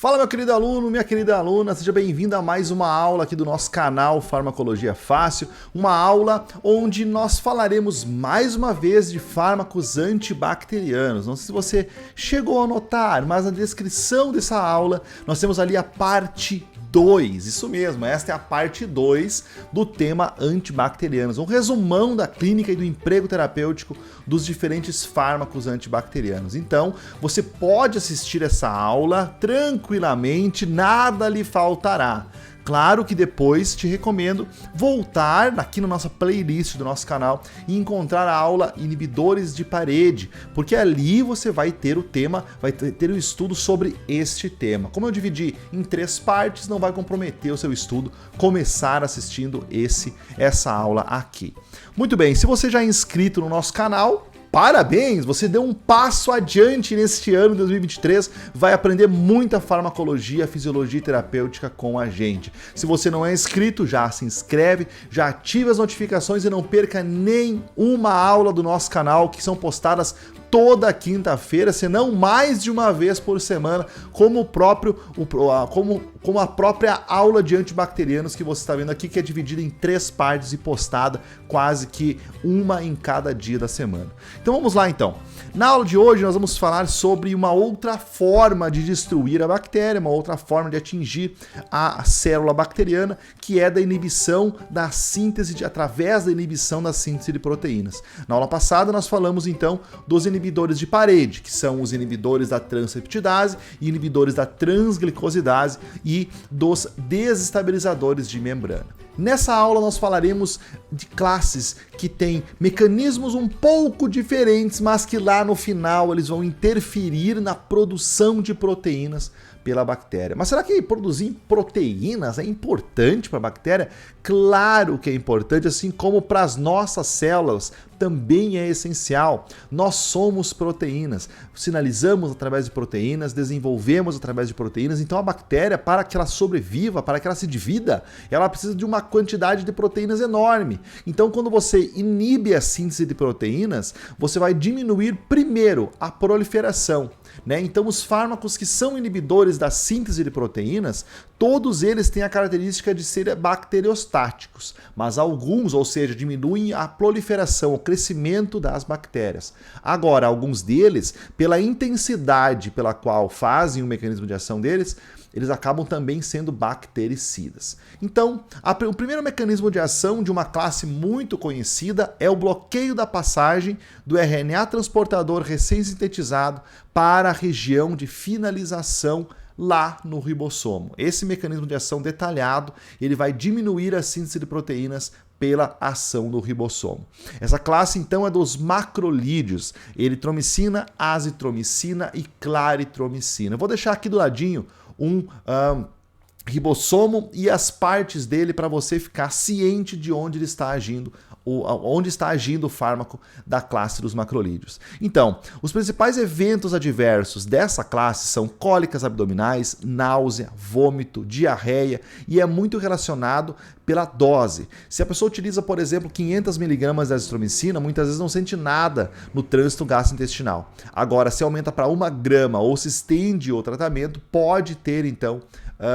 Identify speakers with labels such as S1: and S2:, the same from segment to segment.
S1: Fala, meu querido aluno, minha querida aluna, seja bem-vindo a mais uma aula aqui do nosso canal Farmacologia Fácil, uma aula onde nós falaremos mais uma vez de fármacos antibacterianos. Não sei se você chegou a notar, mas na descrição dessa aula nós temos ali a parte 2, isso mesmo, esta é a parte 2 do tema antibacterianos, um resumão da clínica e do emprego terapêutico dos diferentes fármacos antibacterianos. Então, você pode assistir essa aula tranquilamente, nada lhe faltará. Claro que depois te recomendo voltar aqui na nossa playlist do nosso canal e encontrar a aula Inibidores de Parede, porque ali você vai ter o tema, vai ter o estudo sobre este tema. Como eu dividi em 3 partes, não vai comprometer o seu estudo começar assistindo essa aula aqui. Muito bem, se você já é inscrito no nosso canal, parabéns! Você deu um passo adiante neste ano de 2023, vai aprender muita farmacologia, fisiologia e terapêutica com a gente. Se você não é inscrito, já se inscreve, já ative as notificações e não perca nenhuma aula do nosso canal, que são postadas toda quinta-feira, se não mais de uma vez por semana, como a própria aula de antibacterianos que você está vendo aqui, que é dividida em 3 partes e postada quase que uma em cada dia da semana. Então vamos lá então. Na aula de hoje nós vamos falar sobre uma outra forma de destruir a bactéria, uma outra forma de atingir a célula bacteriana, que é da inibição da síntese, através da inibição da síntese de proteínas. Na aula passada nós falamos então dos inibidores de parede, que são os inibidores da transeptidase, inibidores da transglicosidase e dos desestabilizadores de membrana. Nessa aula nós falaremos de classes que têm mecanismos um pouco diferentes, mas que lá no final eles vão interferir na produção de proteínas pela bactéria. Mas será que produzir proteínas é importante para a bactéria? Claro que é importante, assim como para as nossas células também é essencial. Nós somos proteínas, sinalizamos através de proteínas, desenvolvemos através de proteínas, então a bactéria, para que ela sobreviva, para que ela se divida, ela precisa de uma quantidade de proteínas enorme. Então quando você inibe a síntese de proteínas, você vai diminuir primeiro a proliferação. Então os fármacos que são inibidores da síntese de proteínas, todos eles têm a característica de serem bacteriostáticos, mas alguns, ou seja, diminuem a proliferação, o crescimento das bactérias. Agora, alguns deles, pela intensidade pela qual fazem o mecanismo de ação deles, eles acabam também sendo bactericidas. Então, o primeiro mecanismo de ação de uma classe muito conhecida é o bloqueio da passagem do RNA transportador recém-sintetizado para a região de finalização lá no ribossomo. Esse mecanismo de ação detalhado, ele vai diminuir a síntese de proteínas pela ação do ribossomo. Essa classe, então, é dos macrolídeos, eritromicina, azitromicina e claritromicina. Eu vou deixar aqui do ladinho um ribossomo e as partes dele para você ficar ciente de onde ele está agindo, onde está agindo o fármaco da classe dos macrolídeos. Então, os principais eventos adversos dessa classe são cólicas abdominais, náusea, vômito, diarreia, e é muito relacionado pela dose. Se a pessoa utiliza, por exemplo, 500 mg de azitromicina, muitas vezes não sente nada no trânsito gastrointestinal. Agora, se aumenta para 1 grama ou se estende o tratamento, pode ter então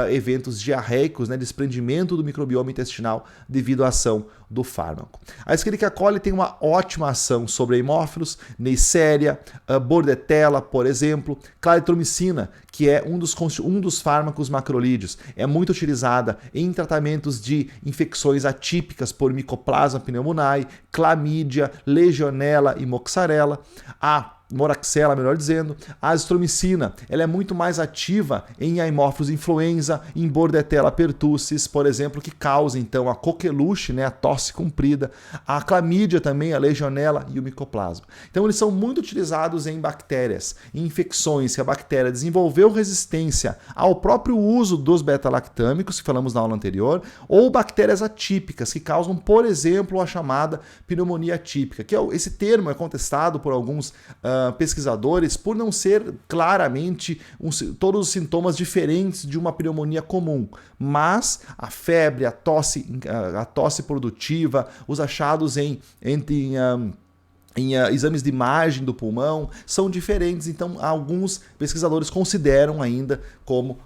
S1: eventos diarreicos, desprendimento do microbioma intestinal devido à ação do fármaco. A Escherichia coli tem uma ótima ação sobre hemófilos, Neisseria, Bordetella, por exemplo. Claritromicina, que é um dos fármacos macrolídeos, é muito utilizada em tratamentos de infecções atípicas por Mycoplasma pneumoniae, clamídia, legionela e moxarella. A moraxella, melhor dizendo, a azitromicina, ela é muito mais ativa em Haemophilus influenza, em Bordetella pertussis, por exemplo, que causa então a coqueluche, a tosse comprida, a clamídia também, a legionela e o micoplasma. Então eles são muito utilizados em bactérias, em infecções que a bactéria desenvolveu resistência ao próprio uso dos beta-lactâmicos, que falamos na aula anterior, ou bactérias atípicas que causam, por exemplo, a chamada pneumonia atípica, que esse termo é contestado por alguns pesquisadores por não ser claramente todos os sintomas diferentes de uma pneumonia comum, mas a febre, a tosse produtiva, os achados em exames de imagem do pulmão são diferentes, então alguns pesquisadores consideram ainda como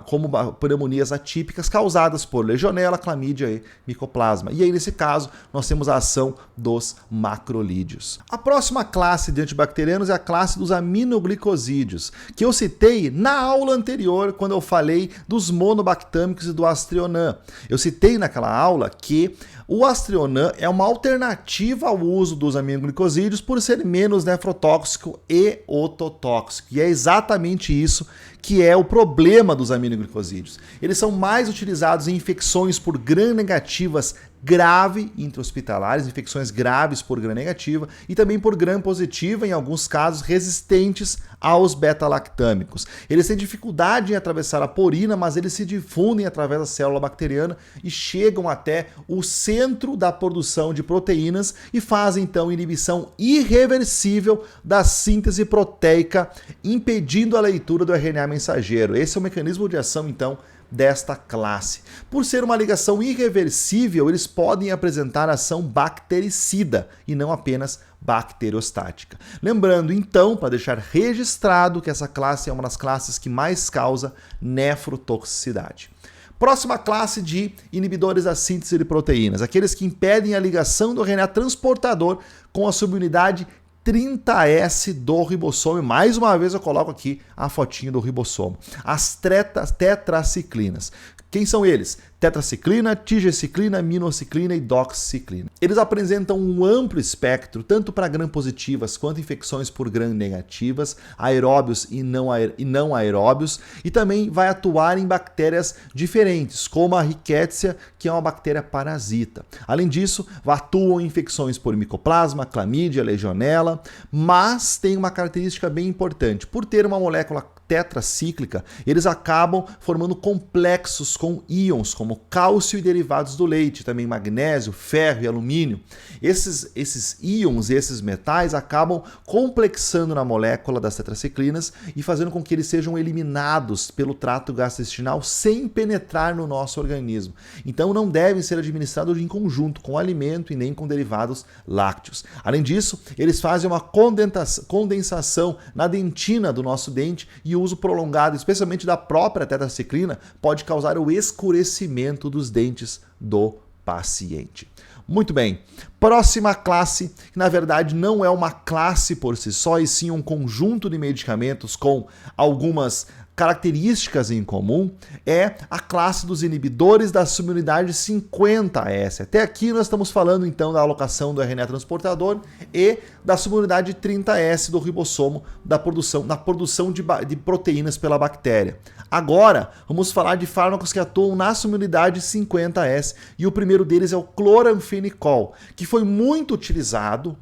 S1: como pneumonias atípicas causadas por legionela, clamídia e micoplasma. E aí, nesse caso, nós temos a ação dos macrolídeos. A próxima classe de antibacterianos é a classe dos aminoglicosídeos, que eu citei na aula anterior, quando eu falei dos monobactâmicos e do Astrionam. Eu citei naquela aula que o Astrionam é uma alternativa ao uso dos aminoglicosídeos por ser menos nefrotóxico e ototóxico. E é exatamente isso que é o problema dos aminoglicosídeos. Eles são mais utilizados em infecções por gram-negativas grave intra-hospitalares, infecções graves por gram-negativa e também por gram-positiva, em alguns casos resistentes aos beta-lactâmicos. Eles têm dificuldade em atravessar a porina, mas eles se difundem através da célula bacteriana e chegam até o centro da produção de proteínas e fazem então inibição irreversível da síntese proteica, impedindo a leitura do RNA mensageiro. Esse é o mecanismo de ação então desta classe. Por ser uma ligação irreversível, eles podem apresentar ação bactericida e não apenas bacteriostática. Lembrando então, para deixar registrado, que essa classe é uma das classes que mais causa nefrotoxicidade. Próxima classe de inibidores da síntese de proteínas, aqueles que impedem a ligação do RNA transportador com a subunidade 30S do ribossomo. E mais uma vez eu coloco aqui a fotinho do ribossomo. As tetraciclinas. Quem são eles? Tetraciclina, tigeciclina, minociclina e doxiciclina. Eles apresentam um amplo espectro, tanto para gram-positivas quanto infecções por gram-negativas, aeróbios e não aeróbios, e também vai atuar em bactérias diferentes, como a Rickettsia, que é uma bactéria parasita. Além disso, atuam em infecções por micoplasma, clamídia, legionela, mas tem uma característica bem importante. Por ter uma molécula tetracíclica, eles acabam formando complexos com íons, como cálcio e derivados do leite, também magnésio, ferro e alumínio. Esses íons, esses metais, acabam complexando na molécula das tetraciclinas e fazendo com que eles sejam eliminados pelo trato gastrointestinal sem penetrar no nosso organismo. Então não devem ser administrados em conjunto com o alimento e nem com derivados lácteos. Além disso, eles fazem uma condensação na dentina do nosso dente e o uso prolongado, especialmente da própria tetraciclina, pode causar o escurecimento dos dentes do paciente. Muito bem, próxima classe, que na verdade não é uma classe por si só, e sim um conjunto de medicamentos com algumas características em comum, é a classe dos inibidores da subunidade 50S. Até aqui nós estamos falando então da alocação do RNA transportador e da subunidade 30S do ribossomo, da produção de proteínas pela bactéria. Agora, vamos falar de fármacos que atuam na subunidade 50S, e o primeiro deles é o cloranfenicol, que foi muito utilizado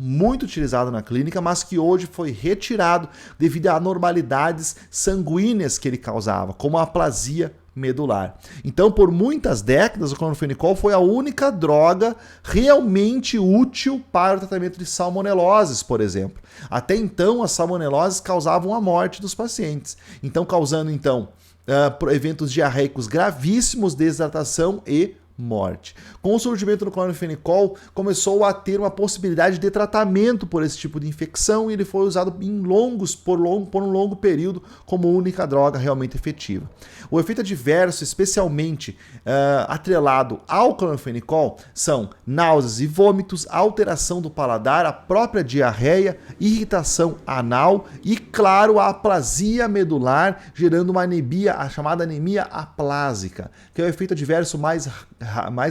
S1: na clínica, mas que hoje foi retirado devido a anormalidades sanguíneas que ele causava, como a aplasia medular. Então, por muitas décadas, o cloranfenicol foi a única droga realmente útil para o tratamento de salmoneloses, por exemplo. Até então, as salmoneloses causavam a morte dos pacientes, causando eventos diarreicos gravíssimos, desidratação e morte. Com o surgimento do cloranfenicol, começou a ter uma possibilidade de tratamento por esse tipo de infecção, e ele foi usado por um longo período como única droga realmente efetiva. O efeito adverso, especialmente atrelado ao cloranfenicol, são náuseas e vômitos, alteração do paladar, a própria diarreia, irritação anal e, claro, a aplasia medular, gerando uma anemia, a chamada anemia aplásica, que é o efeito adverso mais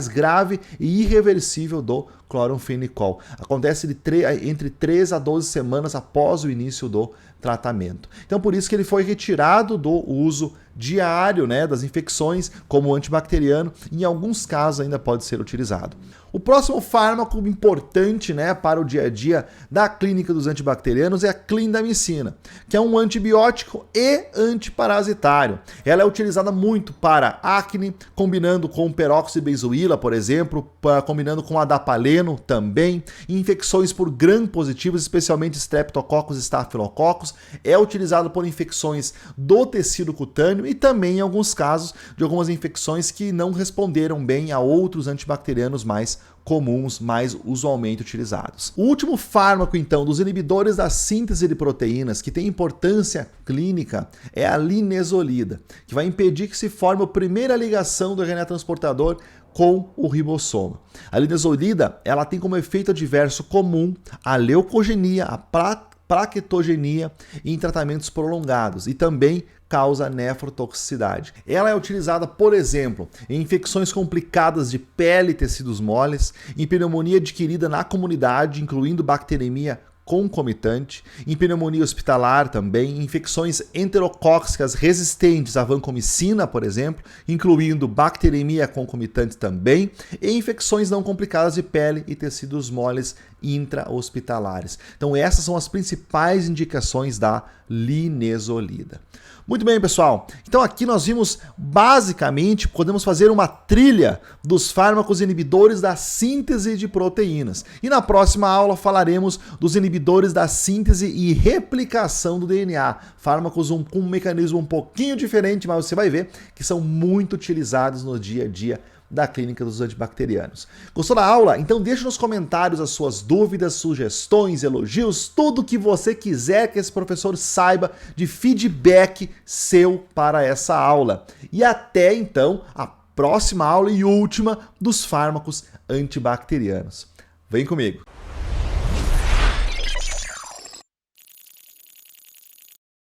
S1: grave e irreversível do cloranfenicol. Acontece entre 3 a 12 semanas após o início do tratamento. Então, por isso que ele foi retirado do uso diário, das infecções como antibacteriano, e em alguns casos ainda pode ser utilizado. O próximo fármaco importante, para o dia a dia da clínica dos antibacterianos é a clindamicina, que é um antibiótico e antiparasitário. Ela é utilizada muito para acne, combinando com peróxido de benzoíla, por exemplo, combinando com adapaleno também, infecções por gram-positivos, especialmente streptococcus e estafilococcus. É utilizado por infecções do tecido cutâneo e também em alguns casos de algumas infecções que não responderam bem a outros antibacterianos mais comuns, mais usualmente utilizados. O último fármaco, então, dos inibidores da síntese de proteínas, que tem importância clínica, é a linezolida, que vai impedir que se forme a primeira ligação do RNA transportador com o ribossoma. A linezolida, ela tem como efeito adverso comum a leucogenia, a plaquetogenia em tratamentos prolongados e também causa nefrotoxicidade. Ela é utilizada, por exemplo, em infecções complicadas de pele e tecidos moles, em pneumonia adquirida na comunidade, incluindo bacteremia concomitante, em pneumonia hospitalar também, infecções enterocóxicas resistentes à vancomicina, por exemplo, incluindo bacteremia concomitante também, e infecções não complicadas de pele e tecidos moles intra-hospitalares. Então essas são as principais indicações da linezolida. Muito bem, pessoal. Então aqui nós vimos, basicamente, podemos fazer uma trilha dos fármacos inibidores da síntese de proteínas. E na próxima aula falaremos dos inibidores da síntese e replicação do DNA. Fármacos com um mecanismo um pouquinho diferente, mas você vai ver que são muito utilizados no dia a dia da clínica dos antibacterianos. Gostou da aula? Então deixe nos comentários as suas dúvidas, sugestões, elogios, tudo que você quiser que esse professor saiba de feedback seu para essa aula. E até então a próxima aula e última dos fármacos antibacterianos. Vem comigo!